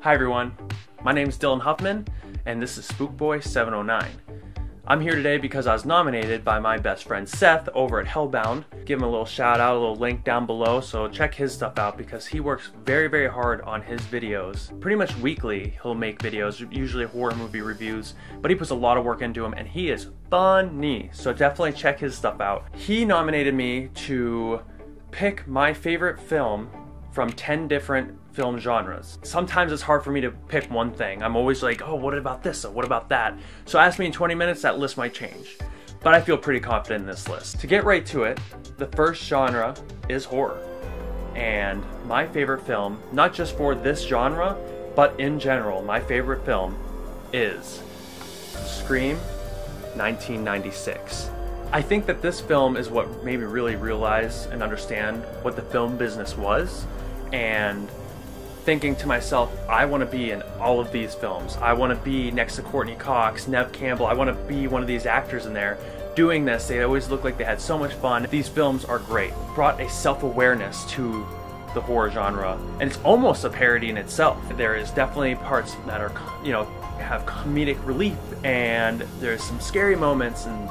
Hi everyone, my name is Dylan Huffman, and this is SpookBoy709. I'm here today because I was nominated by my best friend Seth over at Hellbound. Give him a little shout out, a little link down below, so check his stuff out because he works very hard on his videos. Pretty much weekly he'll make videos, usually horror movie reviews, but he puts a lot of work into them and he is funny, so definitely check his stuff out. He nominated me to pick my favorite film from 10 different film genres. Sometimes it's hard for me to pick one thing. I'm always like, oh, what about this? Or what about that? So ask me in 20 minutes, that list might change. But I feel pretty confident in this list. To get right to it, the first genre is horror. And my favorite film, not just for this genre, but in general, my favorite film is Scream 1996. I think that this film is what made me really realize and understand what the film business was, and thinking to myself, I want to be in all of these films. I want to be next to Courtney Cox, Neve Campbell. I want to be one of these actors in there doing this. They always look like they had so much fun. These films are great. Brought a self-awareness to the horror genre, and it's almost a parody in itself. There is definitely parts that are, have comedic relief, and there's some scary moments, and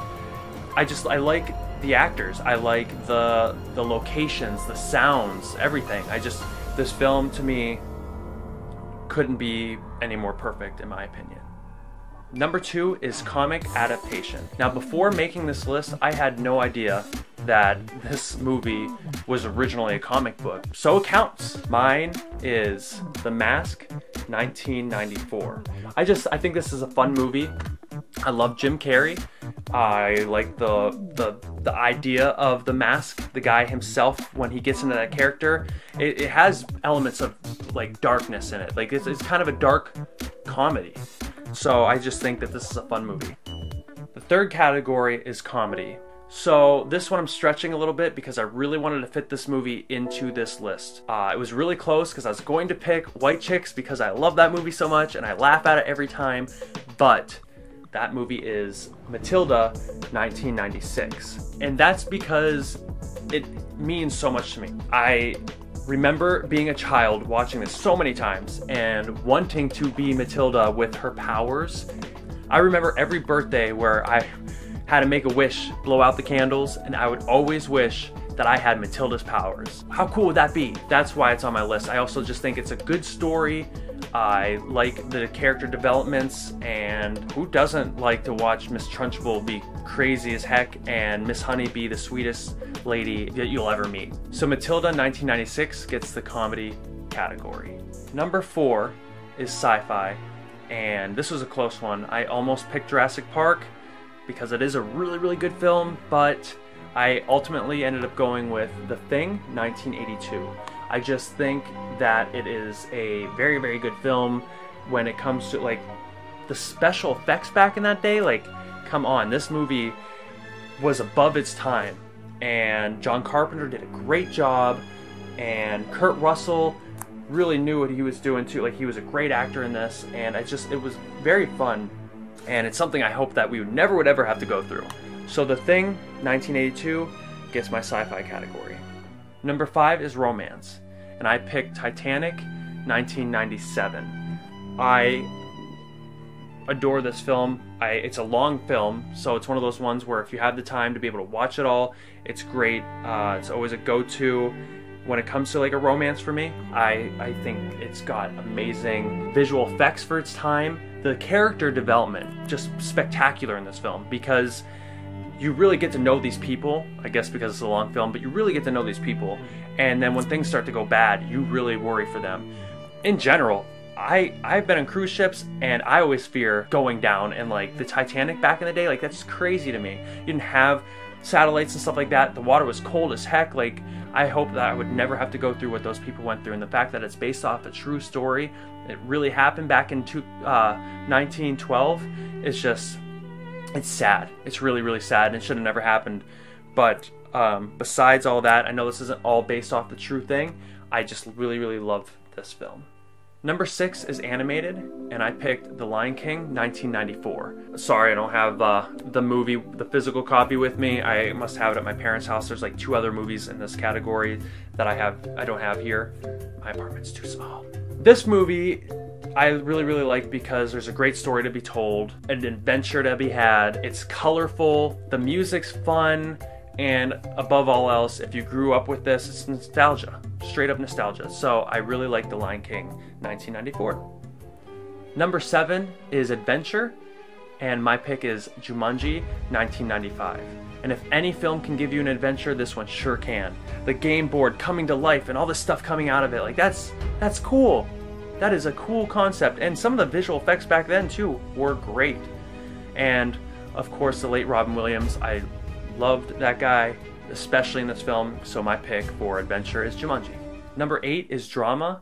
I like the actors. I like the locations, the sounds, everything. This film to me couldn't be any more perfect in my opinion. Number 2 is comic adaptation. Now before making this list, I had no idea that this movie was originally a comic book. So it counts. Mine is The Mask 1994. I think this is a fun movie. I love Jim Carrey. I like the idea of the mask, the guy himself when he gets into that character. It has elements of like darkness in it. Like it's kind of a dark comedy. So I just think that this is a fun movie. The third category is comedy. So this one I'm stretching a little bit because I really wanted to fit this movie into this list. It was really close because I was going to pick White Chicks because I love that movie so much and I laugh at it every time, but that movie is Matilda 1996. And that's because it means so much to me. I remember being a child watching this so many times and wanting to be Matilda with her powers. I remember every birthday where I had to make a wish, blow out the candles, and I would always wish that I had Matilda's powers. How cool would that be? That's why it's on my list. I also just think it's a good story. I like the character developments, and who doesn't like to watch Miss Trunchbull be crazy as heck and Miss Honey be the sweetest lady that you'll ever meet? So Matilda 1996 gets the comedy category. Number 4 is sci-fi, and this was a close one. I almost picked Jurassic Park because it is a really good film, but I ultimately ended up going with The Thing 1982. I just think that it is a very good film when it comes to like the special effects back in that day. Like, come on, this movie was above its time, and John Carpenter did a great job, and Kurt Russell really knew what he was doing too. Like, he was a great actor in this, and it was very fun, and it's something I hope that we would never ever have to go through. So The Thing 1982 gets my sci-fi category. Number 5 is romance, and I picked Titanic 1997. I adore this film. It's a long film, so it's one of those ones where if you have the time to be able to watch it all, it's great. It's always a go-to when it comes to like a romance for me. I think it's got amazing visual effects for its time. The character development, just spectacular in this film, because you really get to know these people, I guess because it's a long film, but you really get to know these people, and then when things start to go bad, you really worry for them. In general, I've been on cruise ships, and I always fear going down, and like the Titanic back in the day, like that's crazy to me. You didn't have satellites and stuff like that. The water was cold as heck. Like, I hope that I would never have to go through what those people went through, and the fact that it's based off a true story, it really happened back in 1912, it's sad. It's really sad, and it should have never happened. But besides all that, I know this isn't all based off the true thing. I just really love this film. Number 6 is animated, and I picked The Lion King 1994. Sorry, I don't have the physical copy with me. I must have it at my parents' house. There's like 2 other movies in this category that I don't have here. My apartment's too small. This movie I really like because there's a great story to be told, an adventure to be had, it's colorful, the music's fun, and above all else, if you grew up with this, it's nostalgia, straight up nostalgia. So I really like The Lion King 1994. Number 7 is adventure, and my pick is Jumanji 1995. And if any film can give you an adventure, this one sure can. The game board coming to life and all this stuff coming out of it, like that's cool. That is a cool concept, and some of the visual effects back then too were great. And of course the late Robin Williams, I loved that guy, especially in this film, so my pick for adventure is Jumanji. Number 8 is drama,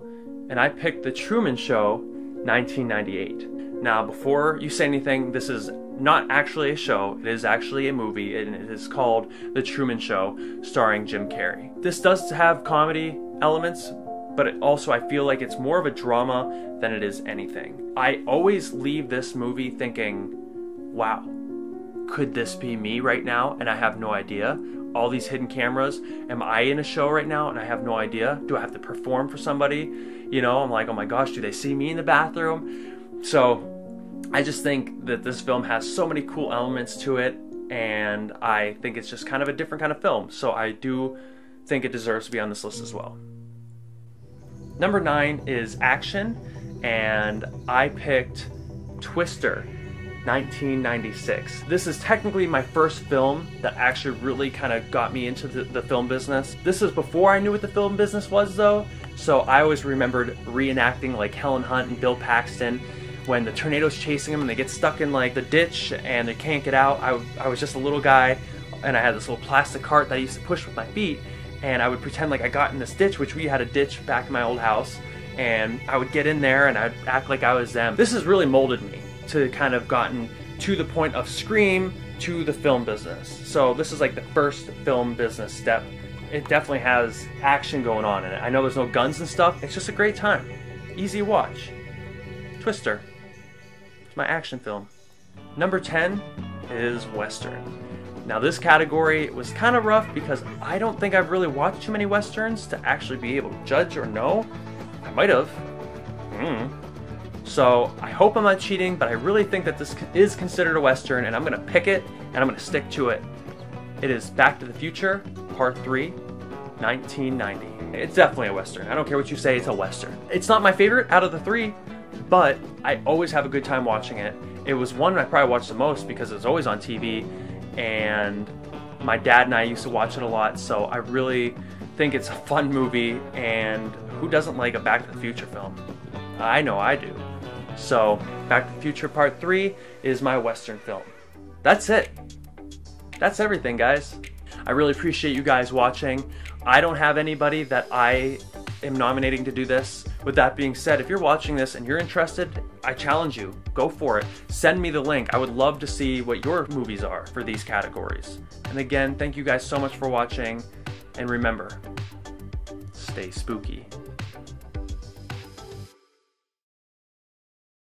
and I picked The Truman Show 1998. Now before you say anything, this is not actually a show, it is actually a movie, and it is called The Truman Show, starring Jim Carrey. This does have comedy elements, but I feel like it's more of a drama than it is anything. I always leave this movie thinking, wow, could this be me right now and I have no idea? All these hidden cameras, am I in a show right now and I have no idea? Do I have to perform for somebody? You know, I'm like, oh my gosh, do they see me in the bathroom? So I just think that this film has so many cool elements to it, and I think it's just kind of a different kind of film. So I do think it deserves to be on this list as well. Number 9 is action, and I picked Twister 1996. This is technically my first film that actually really kind of got me into the film business. This is before I knew what the film business was though, so I always remembered reenacting like Helen Hunt and Bill Paxton when the tornado's chasing them and they get stuck in like the ditch and they can't get out. I was just a little guy, and I had this little plastic cart that I used to push with my feet, and I would pretend like I got in this ditch, which we had a ditch back in my old house, and I would get in there and I'd act like I was them. This has really molded me to kind of gotten to the point of Scream to the film business. So this is like the first film business step. It definitely has action going on in it. I know there's no guns and stuff. It's just a great time. Easy watch. Twister. It's my action film. Number 10 is Western. Now this category was kind of rough because I don't think I've really watched too many Westerns to actually be able to judge or know. I might have. So I hope I'm not cheating, but I really think that this is considered a Western, and I'm going to pick it and I'm going to stick to it. It is Back to the Future, Part 3, 1990. It's definitely a Western. I don't care what you say, it's a Western. It's not my favorite out of the 3, but I always have a good time watching it. It was one I probably watched the most because it was always on TV, and my dad and I used to watch it a lot, so I really think it's a fun movie, and who doesn't like a Back to the Future film? I know I do. So Back to the Future Part 3 is my Western film. That's it. That's everything, guys. I really appreciate you guys watching. I don't have anybody that I am nominating to do this. With that being said, if you're watching this and you're interested, I challenge you, go for it. Send me the link. I would love to see what your movies are for these categories. And again, thank you guys so much for watching, and remember, stay spooky.